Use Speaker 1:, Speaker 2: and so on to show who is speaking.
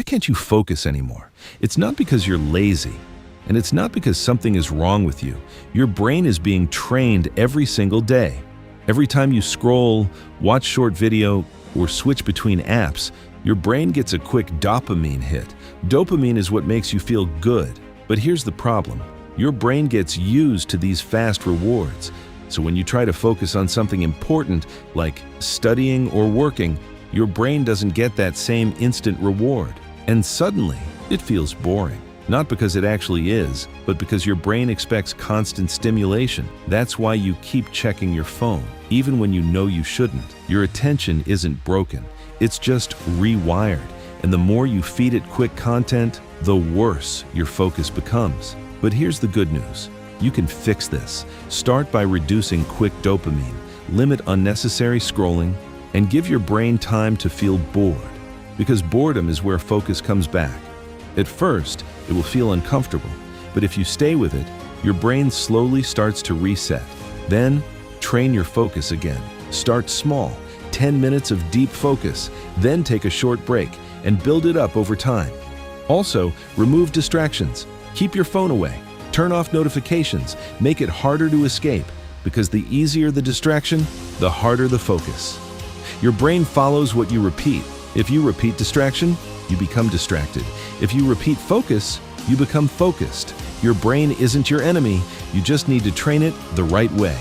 Speaker 1: Why can't you focus anymore? It's not because you're lazy, and it's not because something is wrong with you. Your brain is being trained every single day. Every time you scroll, watch short video, or switch between apps, your brain gets a quick dopamine hit. Dopamine is what makes you feel good. But here's the problem. Your brain gets used to these fast rewards. So when you try to focus on something important, like studying or working, your brain doesn't get that same instant reward. And suddenly, it feels boring. Not because it actually is, but because your brain expects constant stimulation. That's why you keep checking your phone, even when you know you shouldn't. Your attention isn't broken. It's just rewired. And the more you feed it quick content, the worse your focus becomes. But here's the good news. You can fix this. Start by reducing quick dopamine, limit unnecessary scrolling, and give your brain time to feel bored. Because boredom is where focus comes back. At first, it will feel uncomfortable, but if you stay with it, your brain slowly starts to reset. Then, train your focus again. Start small, 10 minutes of deep focus, then take a short break, and build it up over time. Also, remove distractions. Keep your phone away. Turn off notifications. Make it harder to escape, because the easier the distraction, the harder the focus. Your brain follows what you repeat. If you repeat distraction, you become distracted. If you repeat focus, you become focused. Your brain isn't your enemy. You just need to train it the right way.